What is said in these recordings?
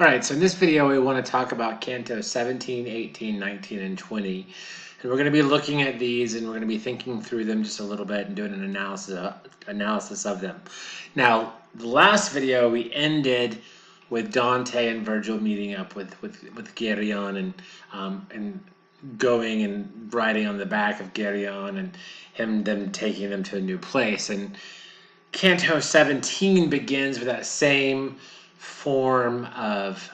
All right, so in this video, we want to talk about Cantos 17, 18, 19, and 20. And we're going to be looking at these and we're going to be thinking through them just a little bit and doing an analysis of them. Now, the last video, we ended with Dante and Virgil meeting up with Geryon and going and riding on the back of Geryon and them taking them to a new place. And Canto 17 begins with that same form of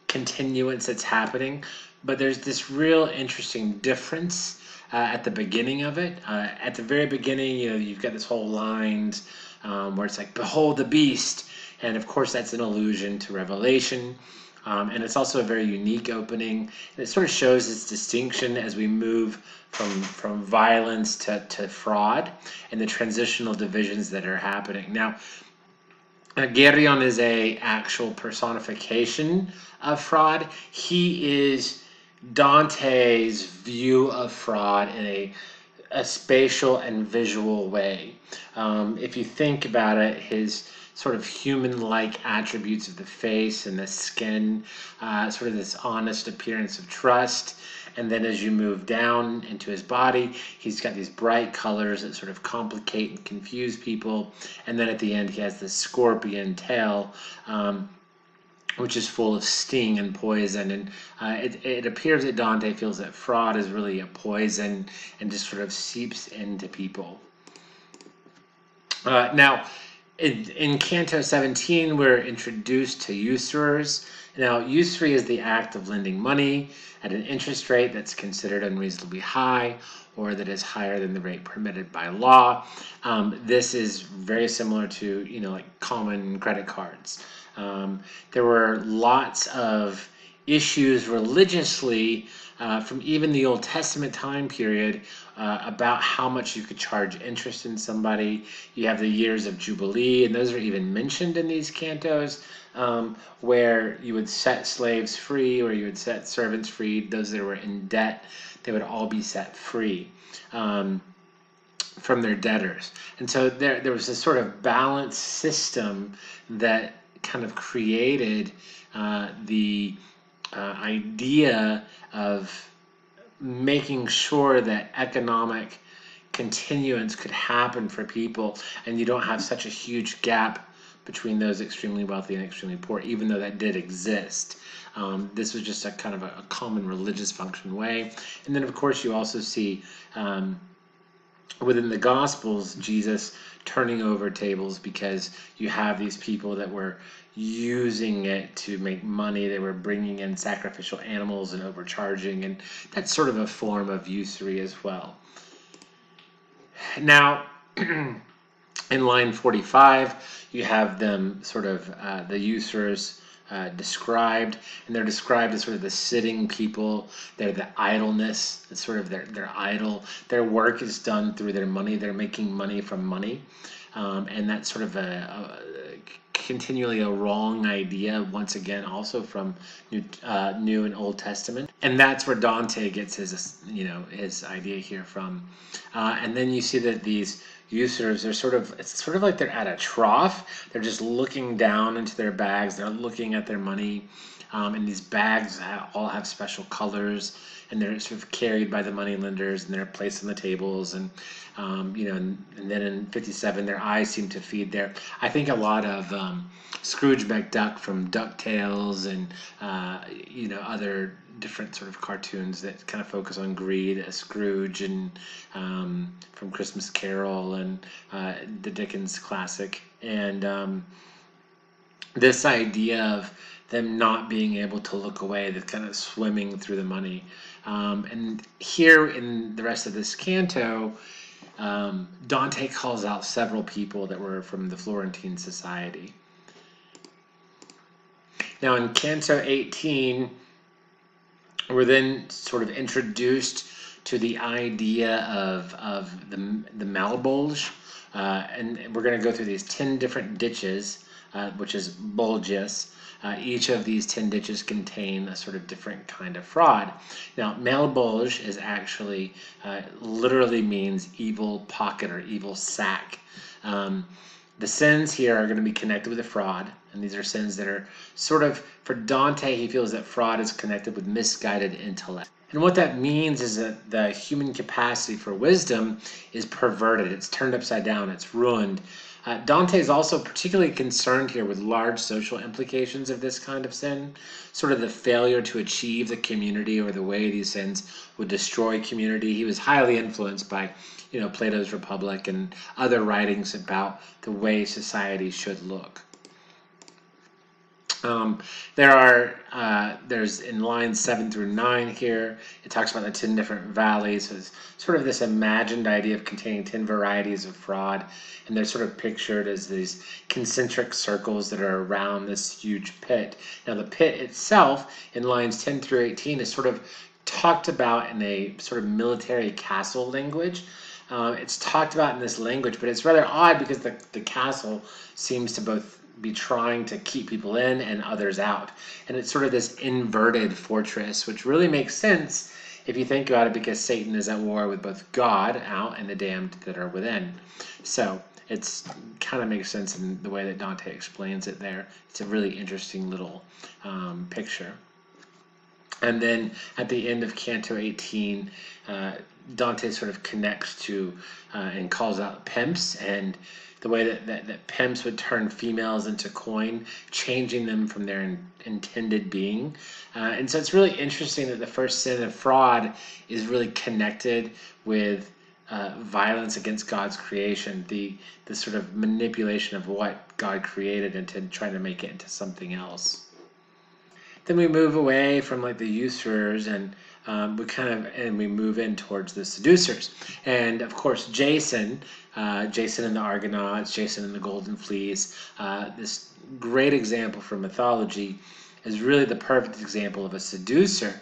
continuance that's happening, but there's this real interesting difference at the beginning of it. At the very beginning, you've got this whole line where it's like, "Behold the beast," and of course that's an allusion to Revelation. And it's also a very unique opening. And it sort of shows its distinction as we move from violence to fraud and the transitional divisions that are happening. Now, Geryon is a actual personification of fraud. He is Dante's view of fraud in a spatial and visual way. If you think about it, his sort of human-like attributes of the face and the skin, sort of this honest appearance of trust. And then as you move down into his body, he's got these bright colors that sort of complicate and confuse people. And then at the end, he has this scorpion tail, which is full of sting and poison. And it appears that Dante feels that fraud is really a poison and just sort of seeps into people. Now, in Canto 17, we're introduced to usurers. Now, usury is the act of lending money at an interest rate that's considered unreasonably high or that is higher than the rate permitted by law. This is very similar to, like common credit cards. There were lots of issues religiously from even the Old Testament time period about how much you could charge interest in somebody. You have the years of Jubilee, and those are even mentioned in these cantos, where you would set slaves free or you would set servants free. Those that were in debt, they would all be set free from their debtors. And so there was this sort of balanced system that kind of created the idea of making sure that economic continuance could happen for people, and you don't have such a huge gap between those extremely wealthy and extremely poor, even though that did exist. This was just a kind of a common religious function way. And then, of course, you also see within the Gospels, Jesus turning over tables because you have these people that were using it to make money. They were bringing in sacrificial animals and overcharging, and that's sort of a form of usury as well. Now, in line 45, you have them sort of, the usurers described, and they're described as sort of the sitting people. They're the idleness. It's sort of their idle. Their work is done through their money. They're making money from money, and that's sort of continually a wrong idea, once again, also from New and Old Testament. And that's where Dante gets his, his idea here from. And then you see that these usurers are it's sort of like they're at a trough. They're just looking down into their bags. They're looking at their money. And these bags all have special colors, and they're sort of carried by the money lenders, and they're placed on the tables. And and then in 57, their eyes seem to feed their. I think a lot of Scrooge McDuck from DuckTales and other different sort of cartoons that kind of focus on greed, Scrooge and from Christmas Carol and the Dickens classic, and this idea of them not being able to look away, they're kind of swimming through the money. And here in the rest of this canto, Dante calls out several people that were from the Florentine society. Now in Canto 18, we're then sort of introduced to the idea of the Malbolge, and we're going to go through these 10 different ditches, which is bulges. Each of these 10 ditches contain a sort of different kind of fraud. Now, Malbolge is actually literally means evil pocket or evil sack. The sins here are going to be connected with a fraud, and these are sins that are sort of, for Dante, he feels that fraud is connected with misguided intellect. And what that means is that the human capacity for wisdom is perverted, it's turned upside down, it's ruined. Dante is also particularly concerned here with large social implications of this kind of sin, sort of the failure to achieve the community or the way these sins would destroy community. He was highly influenced by, Plato's Republic and other writings about the way society should look. There's in lines 7 through 9 here, it talks about the 10 different valleys. So it's sort of this imagined idea of containing 10 varieties of fraud, and they're sort of pictured as these concentric circles that are around this huge pit. Now the pit itself in lines 10 through 18 is sort of talked about in a sort of military castle language. It's talked about in this language, but it's rather odd because the castle seems to both be trying to keep people in and others out. And it's sort of this inverted fortress, which really makes sense if you think about it, because Satan is at war with both God out and the damned that are within. So it's kind of makes sense in the way that Dante explains it there. It's a really interesting little picture. And then at the end of Canto 18, Dante sort of connects to and calls out pimps, and the way that pimps would turn females into coin, changing them from their intended being. And so it's really interesting that the first sin of fraud is really connected with violence against God's creation, the sort of manipulation of what God created into trying to make it into something else. Then we move away from like the usurers, and we move in towards the seducers. And of course, Jason and the Argonauts, Jason and the Golden Fleece, this great example from mythology, is really the perfect example of a seducer.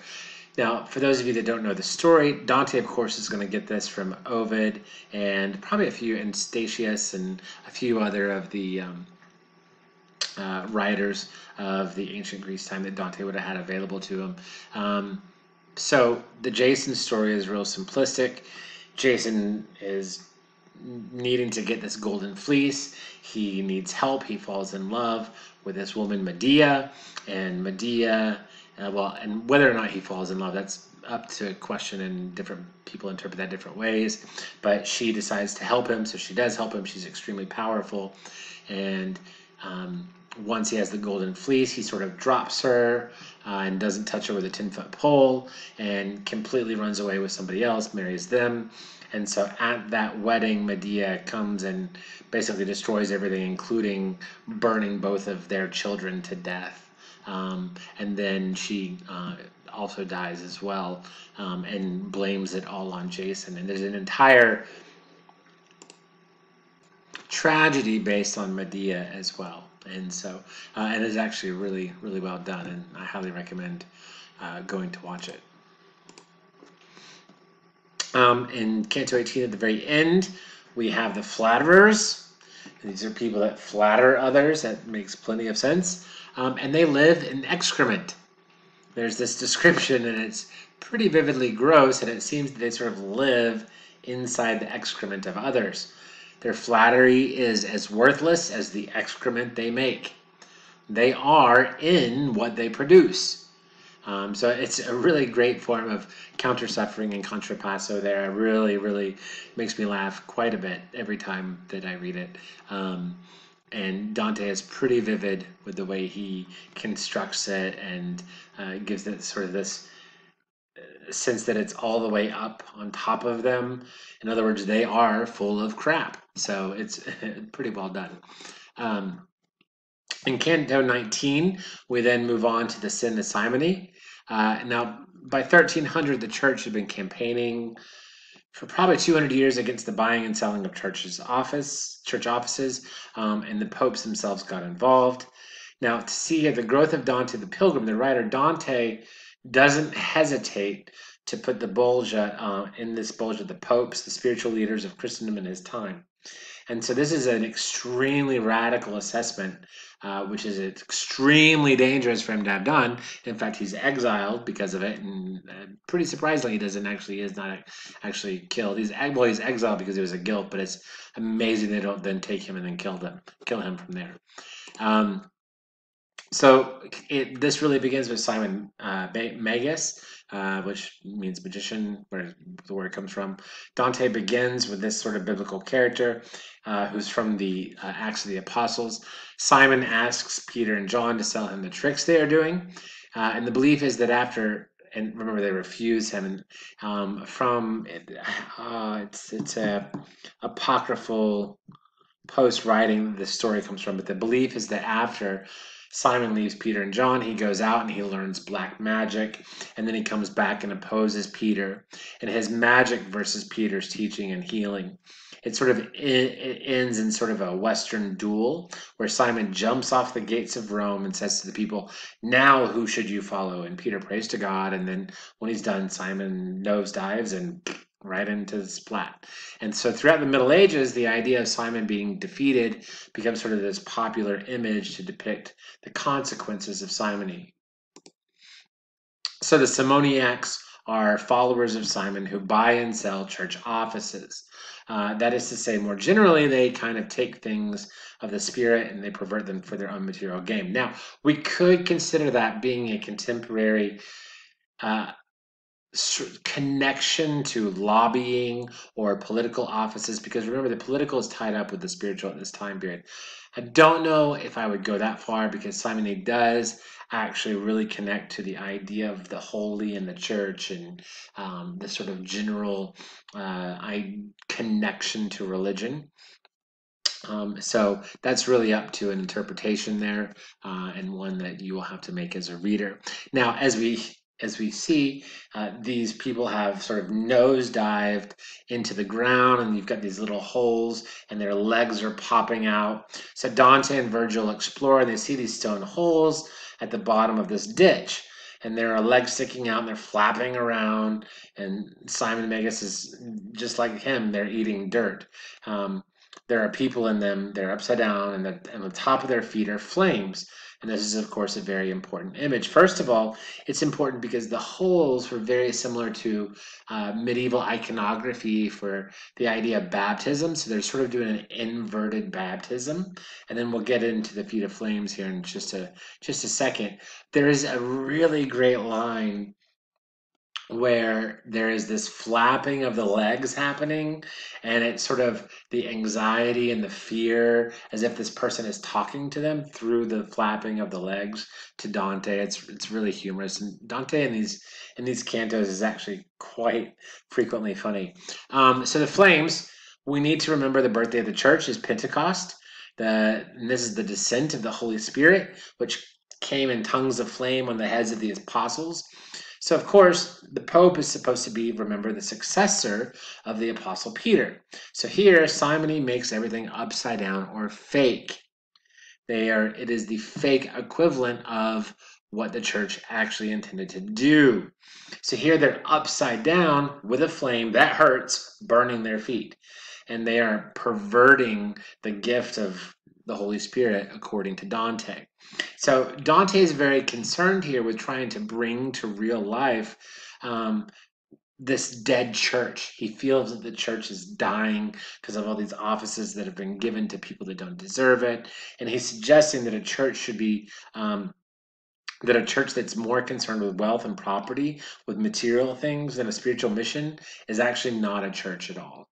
Now, for those of you that don't know the story, Dante, of course, is going to get this from Ovid and probably and Statius and a few other of the writers of the ancient Greece time that Dante would have had available to him. So the Jason story is real simplistic. Jason is needing to get this golden fleece. He needs help. He falls in love with this woman, Medea, and Medea, and whether or not he falls in love, that's up to question, and different people interpret that different ways. But she decides to help him, so she does help him. She's extremely powerful, and once he has the golden fleece, he sort of drops her and doesn't touch her with a 10-foot pole, and completely runs away with somebody else, marries them. And so at that wedding, Medea comes and basically destroys everything, including burning both of their children to death. And then she also dies as well, and blames it all on Jason. And there's an entire tragedy based on Medea as well. And so, and it's actually really, really well done, and I highly recommend going to watch it. In Canto 18 at the very end, we have the flatterers. These are people that flatter others. That makes plenty of sense. And they live in excrement. There's this description, and it's pretty vividly gross, and it seems that they sort of live inside the excrement of others. Their flattery is as worthless as the excrement they make. They are in what they produce. So it's a really great form of counter-suffering and contrapasso there. It really, really makes me laugh quite a bit every time that I read it. And Dante is pretty vivid with the way he constructs it, and gives it sort of this sense that it's all the way up on top of them. In other words, they are full of crap. So it's pretty well done. In Canto 19, we then move on to the Sin of Simony. Now, by 1300, the church had been campaigning for probably 200 years against the buying and selling of church offices, and the popes themselves got involved. Now, to see here the growth of Dante the Pilgrim, the writer Dante doesn't hesitate to put the Bolgia, in this Bolgia, the popes, the spiritual leaders of Christendom in his time. And so this is an extremely radical assessment which is extremely dangerous for him to have done. In fact, he's exiled because of it, and pretty surprisingly, is not actually killed. He's exiled because he was a guilt, but it's amazing they don't then take him and then kill him from there. So this really begins with Simon Magus, which means magician, where the word comes from. Dante begins with this sort of biblical character who's from the Acts of the Apostles. Simon asks Peter and John to sell him the tricks they are doing. And the belief is that after, and remember they refuse him, and it's a apocryphal post writing the story comes from, but the belief is that after Simon leaves Peter and John, he goes out and he learns black magic, and then he comes back and opposes Peter, and his magic versus Peter's teaching and healing. It ends in sort of a Western duel where Simon jumps off the gates of Rome and says to the people, "Now who should you follow?" And Peter prays to God, and then when he's done, Simon nosedives and right into the splat. And so throughout the Middle Ages, the idea of Simon being defeated becomes sort of this popular image to depict the consequences of simony. So the simoniacs are followers of Simon who buy and sell church offices. That is to say, more generally, they kind of take things of the spirit and they pervert them for their own material gain. Now, we could consider that being a contemporary connection to lobbying or political offices, because remember, the political is tied up with the spiritual at this time period. I don't know if I would go that far, because simony does actually really connect to the idea of the holy and the church, and the sort of general connection to religion. So that's really up to an interpretation there, and one that you will have to make as a reader. Now, as we see, these people have sort of nosedived into the ground, and you've got these little holes, and their legs are popping out. So Dante and Virgil explore, and they see these stone holes at the bottom of this ditch, and there are legs sticking out, and they're flapping around, and Simon Magus is just like him. They're eating dirt. There are people in them, they're upside down, and on the top of their feet are flames. And this is, of course, a very important image. First of all, it's important because the holes were very similar to medieval iconography for the idea of baptism. So they're sort of doing an inverted baptism. And then we'll get into the feet of flames here in just a second. There is a really great line where there is this flapping of the legs happening, and it's sort of the anxiety and the fear, as if this person is talking to them through the flapping of the legs to Dante. It's really humorous, and Dante in these cantos is actually quite frequently funny. So the flames, we need to remember the birthday of the church is Pentecost. And this is the descent of the Holy Spirit, which came in tongues of flame on the heads of the apostles. So, of course, the Pope is supposed to be, remember, the successor of the Apostle Peter. So here, simony makes everything upside down or fake. It is the fake equivalent of what the church actually intended to do. So here they're upside down with a flame that hurts, burning their feet. And they are perverting the gift of the Holy Spirit, according to Dante. So Dante is very concerned here with trying to bring to real life this dead church. He feels that the church is dying because of all these offices that have been given to people that don't deserve it. And he's suggesting that a church should be that a church that's more concerned with wealth and property, with material things, than a spiritual mission is actually not a church at all.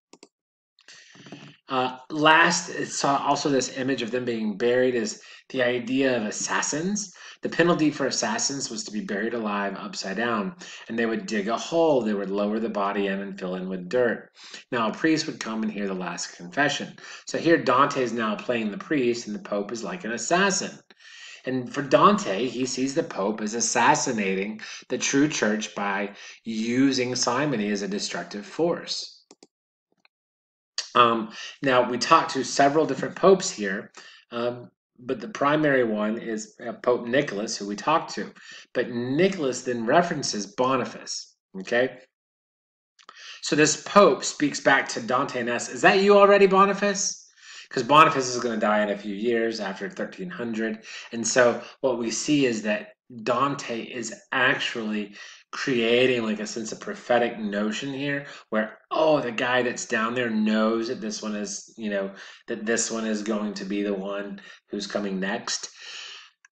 Last, it's also this image of them being buried is the idea of assassins. The penalty for assassins was to be buried alive upside down, and they would dig a hole, they would lower the body in and fill in with dirt. Now a priest would come and hear the last confession. So here Dante is now playing the priest, and the Pope is like an assassin. And for Dante, he sees the Pope as assassinating the true church by using simony as a destructive force. Now, we talked to several different popes here, but the primary one is Pope Nicholas, who we talked to. But Nicholas then references Boniface, okay? So this pope speaks back to Dante and asks, "Is that you already, Boniface?" because Boniface is going to die in a few years after 1300. And so what we see is that Dante is actually creating like a sense of prophetic notion here where, oh, the guy that's down there knows that this one is, that this one is going to be the one who's coming next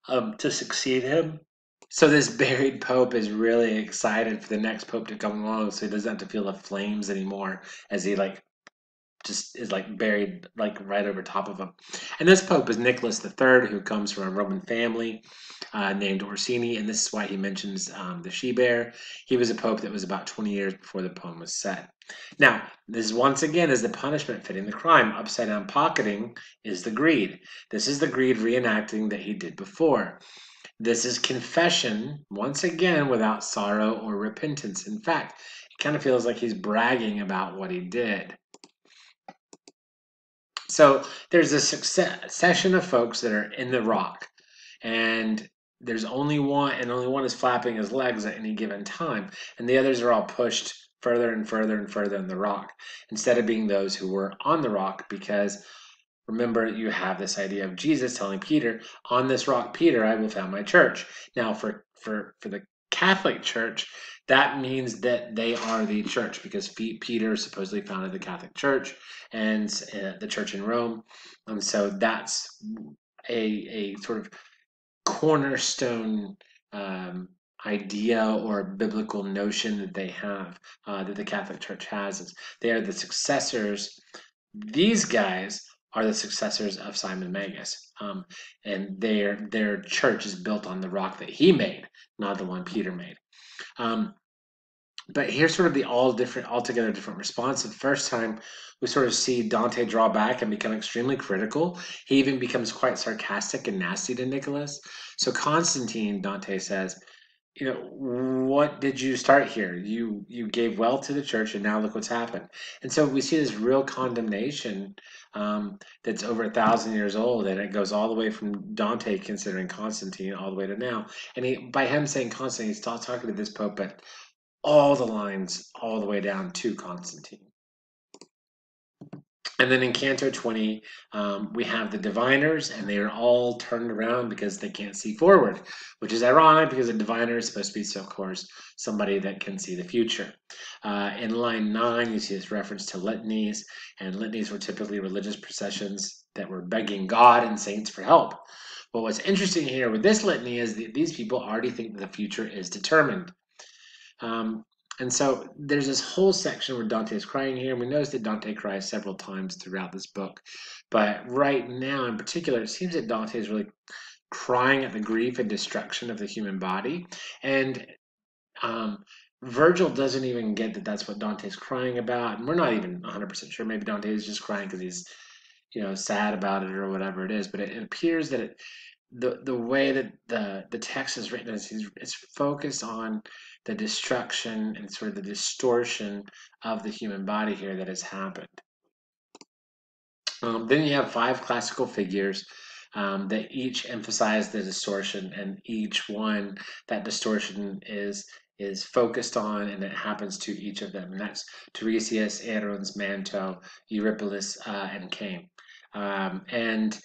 to succeed him. So this buried pope is really excited for the next pope to come along so he doesn't have to feel the flames anymore as he like just is like buried like right over top of him. And this pope is Nicholas III, who comes from a Roman family named Orsini, and this is why he mentions the she-bear. He was a pope that was about 20 years before the poem was set. Now, this once again is the punishment fitting the crime. Upside down pocketing is the greed. This is the greed reenacting that he did before. This is confession, once again, without sorrow or repentance. In fact, it kind of feels like he's bragging about what he did. So there's a succession of folks that are in the rock, and there's only one, and only one is flapping his legs at any given time, and the others are all pushed further and further and further in the rock, instead of being those who were on the rock, because remember, you have this idea of Jesus telling Peter, "On this rock, Peter, I will found my church." Now, for the Catholic Church, that means that they are the church because Peter supposedly founded the Catholic Church and the church in Rome. So that's a sort of cornerstone idea or biblical notion that they have, that the Catholic Church has. Is they are the successors. These guys are the successors of Simon Magus, and their church is built on the rock that he made, not the one Peter made. But here's sort of the altogether different response. The first time we sort of see Dante draw back and become extremely critical. He even becomes quite sarcastic and nasty to Nicholas. So Constantine, Dante says, what did you start here? You gave wealth to the church, and now look what's happened. And so we see this real condemnation that's over 1,000 years old, and it goes all the way from Dante considering Constantine all the way to now. And by him saying Constantine, he's still talking to this pope, but all the lines all the way down to Constantine. And then in Canto 20, we have the diviners, and they are all turned around because they can't see forward, which is ironic because a diviner is supposed to be, so of course, somebody that can see the future. In line 9, you see this reference to litanies, and litanies were typically religious processions that were begging God and saints for help. But what's interesting here with this litany is that these people already think that the future is determined. And so there's this whole section where Dante is crying here, and we notice that Dante cries several times throughout this book. But right now, in particular, it seems that Dante is really crying at the grief and destruction of the human body. And Virgil doesn't even get that that's what Dante's crying about. And we're not even 100% sure. Maybe Dante is just crying because he's, sad about it or whatever it is. But it appears that the way that the text is written is it's focused on the destruction and sort of the distortion of the human body here that has happened. Then you have 5 classical figures that each emphasize the distortion, and each one that distortion is focused on, and it happens to each of them, and that's Tiresias, Aeron's, Manto, Eurypylus, and Cain. And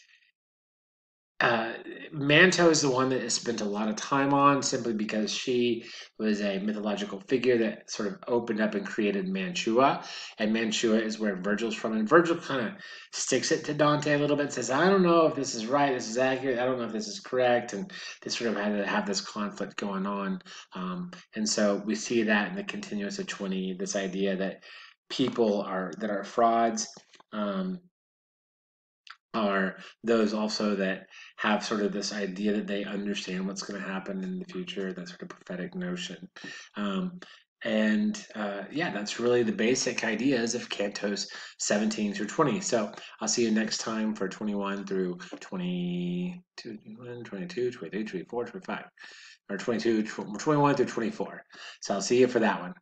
Manto is the one that has spent a lot of time on simply because she was a mythological figure that sort of opened up and created Mantua. And Mantua is where Virgil's from. And Virgil kind of sticks it to Dante a little bit, says, I don't know if this is right, this is accurate, I don't know if this is correct. And they sort of had to have this conflict going on. And so we see that in the continuous of 20, this idea that people that are frauds. Are those also that have sort of this idea that they understand what's going to happen in the future, that sort of prophetic notion. Yeah, that's really the basic ideas of Cantos 17 through 20. So I'll see you next time for 21 through 22, 22, 23, 24, 25, or 22, 21 through 24. So I'll see you for that one.